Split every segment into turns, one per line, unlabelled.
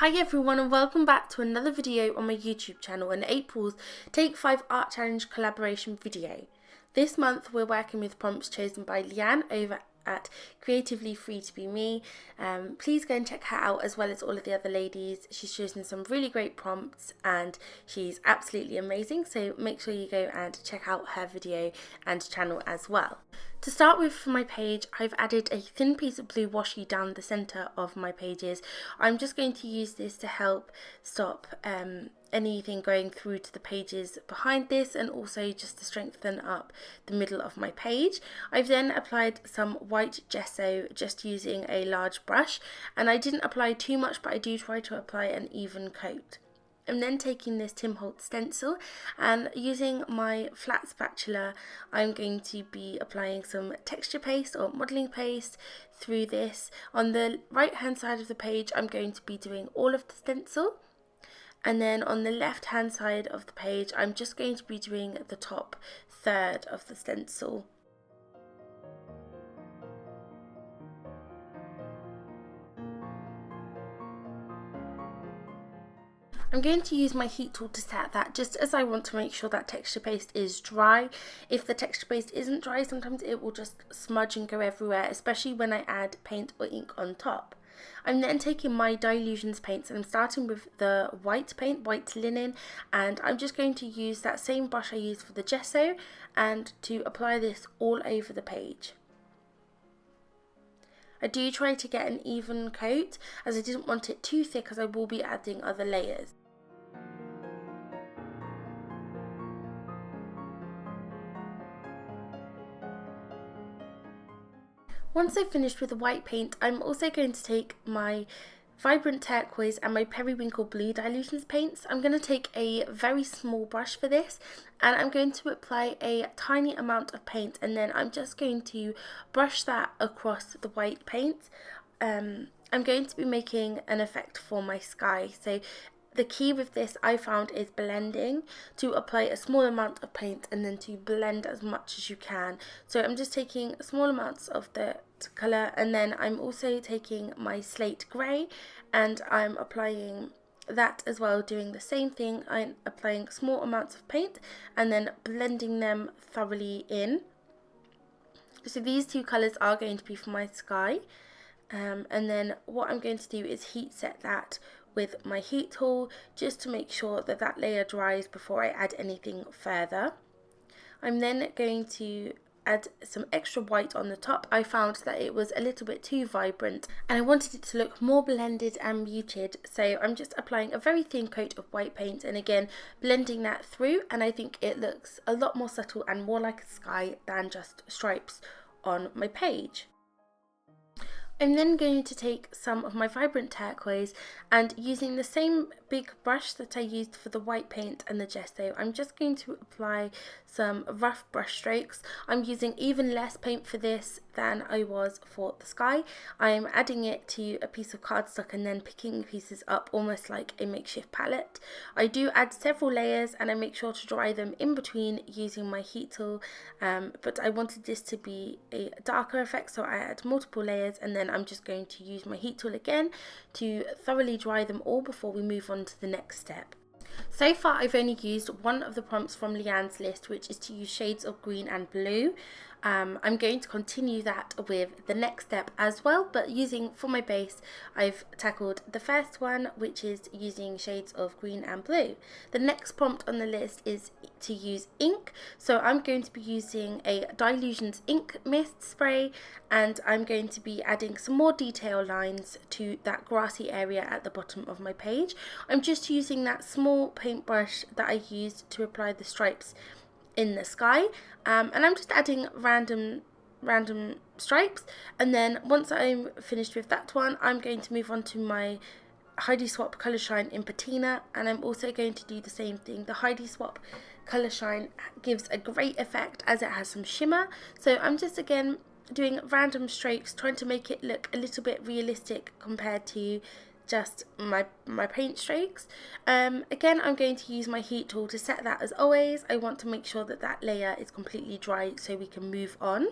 Hi everyone and welcome back to another video on my YouTube channel and April's Take 5 Art Challenge collaboration video. This month we're working with prompts chosen by Leanne over at Creatively Free to Be Me. Please go and check her out as well as all of the other ladies. She's chosen some really great prompts and she's absolutely amazing, so make sure you go and check out her video and channel as well. To start with, for my page, I've added a thin piece of blue washi down the centre of my pages. I'm just going to use this to help stop anything going through to the pages behind this, and also just to strengthen up the middle of my page. I've then applied some white gesso just using a large brush, and I didn't apply too much, but I do try to apply an even coat. I'm then taking this Tim Holtz stencil and using my flat spatula, I'm going to be applying some texture paste or modelling paste through this. On the right hand side of the page, I'm going to be doing all of the stencil. And then on the left hand side of the page, I'm just going to be doing the top third of the stencil. I'm going to use my heat tool to set that, just as I want to make sure that texture paste is dry. If the texture paste isn't dry, sometimes it will just smudge and go everywhere, especially when I add paint or ink on top. I'm then taking my Dilutions paints and I'm starting with the white paint, white linen, and I'm just going to use that same brush I used for the gesso and to apply this all over the page. I do try to get an even coat as I didn't want it too thick, as I will be adding other layers. Once I've finished with the white paint, I'm also going to take my vibrant turquoise and my periwinkle blue Dilutions paints. I'm going to take a very small brush for this and I'm going to apply a tiny amount of paint, and then I'm just going to brush that across the white paint. I'm going to be making an effect for my sky, so the key with this I found is blending, to apply a small amount of paint and then to blend as much as you can. So I'm just taking small amounts of the colour, and then I'm also taking my slate grey and I'm applying that as well, doing the same thing. I'm applying small amounts of paint and then blending them thoroughly in. So these two colours are going to be for my sky, and then what I'm going to do is heat set that with my heat tool just to make sure that that layer dries before I add anything further. I'm then going to add some extra white on the top. I found that it was a little bit too vibrant and I wanted it to look more blended and muted, so I'm just applying a very thin coat of white paint and again blending that through, and I think it looks a lot more subtle and more like a sky than just stripes on my page. I'm then going to take some of my vibrant turquoise and using the same big brush that I used for the white paint and the gesso, I'm just going to apply some rough brush strokes. I'm using even less paint for this than I was for the sky. I'm adding it to a piece of cardstock and then picking pieces up almost like a makeshift palette. I do add several layers and I make sure to dry them in between using my heat tool, but I wanted this to be a darker effect, so I add multiple layers and then I'm just going to use my heat tool again to thoroughly dry them all before we move on to the next step. So far I've only used one of the prompts from Leanne's list, which is to use shades of green and blue. I'm going to continue that with the next step as well, but using for my base I've tackled the first one, which is using shades of green and blue. The next prompt on the list is to use ink, so I'm going to be using a Dilutions ink mist spray and I'm going to be adding some more detail lines to that grassy area at the bottom of my page. I'm just using that small paintbrush that I used to apply the stripes in the sky, and I'm just adding random stripes, and then once I'm finished with that one I'm going to move on to my Heidi Swap Colour Shine in Patina, and I'm also going to do the same thing. The Heidi Swap Colour Shine gives a great effect as it has some shimmer, so I'm just again doing random strokes trying to make it look a little bit realistic compared to just my paint strokes. Again, I'm going to use my heat tool to set that as always. I want to make sure that that layer is completely dry so we can move on.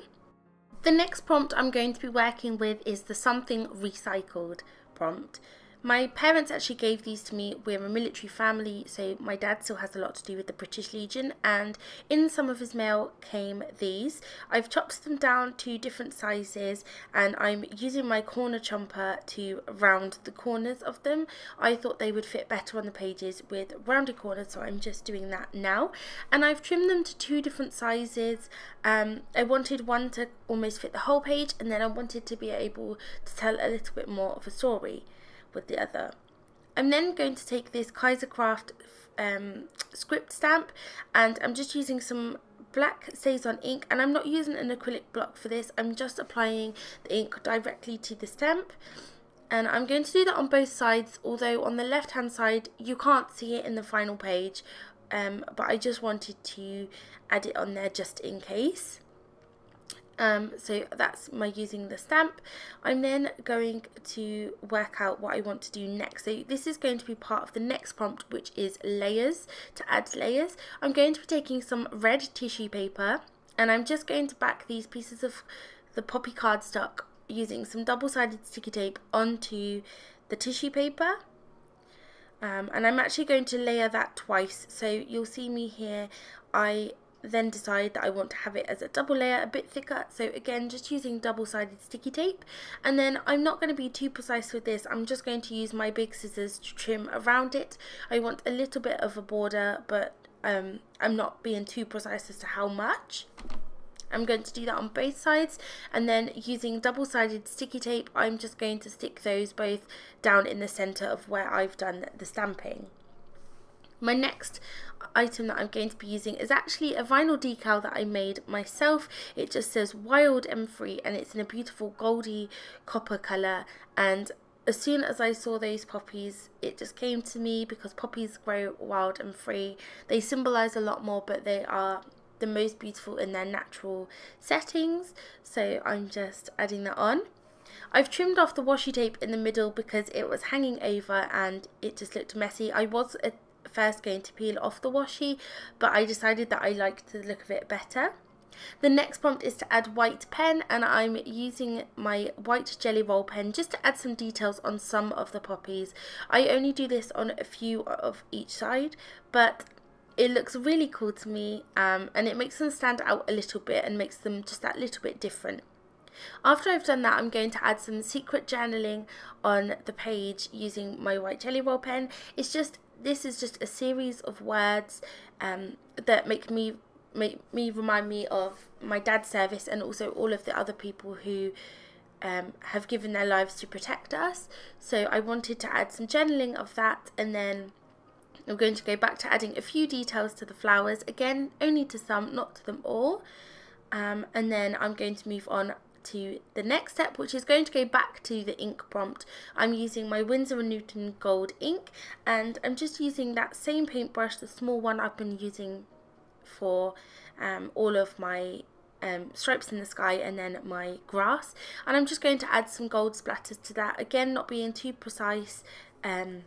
The next prompt I'm going to be working with is the Something Recycled prompt. My parents actually gave these to me. We're a military family, so my dad still has a lot to do with the British Legion, and in some of his mail came these. I've chopped them down to different sizes, and I'm using my corner chomper to round the corners of them. I thought they would fit better on the pages with rounded corners, so I'm just doing that now. And I've trimmed them to 2 different sizes. I wanted one to almost fit the whole page, and then I wanted to be able to tell a little bit more of a story with the other. I'm then going to take this Kaisercraft script stamp, and I'm just using some black StazOn ink, and I'm not using an acrylic block for this. I'm just applying the ink directly to the stamp, and I'm going to do that on both sides, although on the left hand side you can't see it in the final page, but I just wanted to add it on there just in case. So that's my using the stamp. I'm then going to work out what I want to do next. So this is going to be part of the next prompt, which is layers, to add layers. I'm going to be taking some red tissue paper, and I'm just going to back these pieces of the poppy cardstock using some double-sided sticky tape onto the tissue paper. And I'm actually going to layer that twice. So you'll see me here, I then decide that I want to have it as a double layer, a bit thicker, so again just using double-sided sticky tape. And then I'm not going to be too precise with this, I'm just going to use my big scissors to trim around it. I want a little bit of a border, but I'm not being too precise as to how much. I'm going to do that on both sides, and then using double-sided sticky tape I'm just going to stick those both down in the center of where I've done the stamping. My next item that I'm going to be using is actually a vinyl decal that I made myself. It just says wild and free, and it's in a beautiful goldy copper colour. And as soon as I saw those poppies, it just came to me, because poppies grow wild and free. They symbolise a lot more, but they are the most beautiful in their natural settings, so I'm just adding that on. I've trimmed off the washi tape in the middle because it was hanging over and it just looked messy. I was first going to peel off the washi, but I decided that I liked the look of it better. The next prompt is to add white pen, and I'm using my white jelly roll pen just to add some details on some of the poppies. I only do this on a few of each side, but it looks really cool to me, and it makes them stand out a little bit and makes them just that little bit different. After I've done that, I'm going to add some secret journaling on the page using my white jelly roll pen. This is just a series of words that make me remind me of my dad's service, and also all of the other people who have given their lives to protect us. So I wanted to add some journaling of that, and then I'm going to go back to adding a few details to the flowers, again only to some, not to them all. And then I'm going to move on to the next step, which is going to go back to the ink prompt. I'm using my Winsor & Newton gold ink, and I'm just using that same paintbrush, the small one I've been using for all of my stripes in the sky and then my grass, and I'm just going to add some gold splatters to that, again not being too precise, and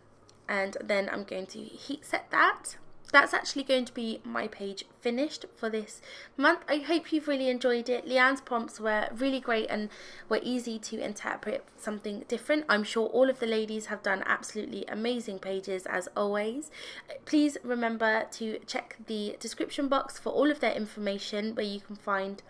then I'm going to heat set that. That's actually going to be my page finished for this month. I hope you've really enjoyed it. Leanne's prompts were really great and were easy to interpret something different. I'm sure all of the ladies have done absolutely amazing pages as always. Please remember to check the description box for all of their information, where you can find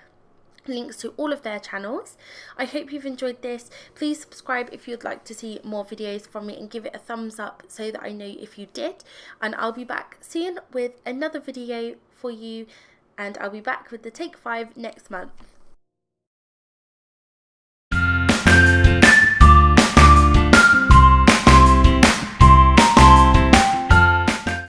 links to all of their channels. I hope you've enjoyed this. Please subscribe if you'd like to see more videos from me, and give it a thumbs up so that I know if you did. And I'll be back soon with another video for you, and I'll be back with the Take 5 next month.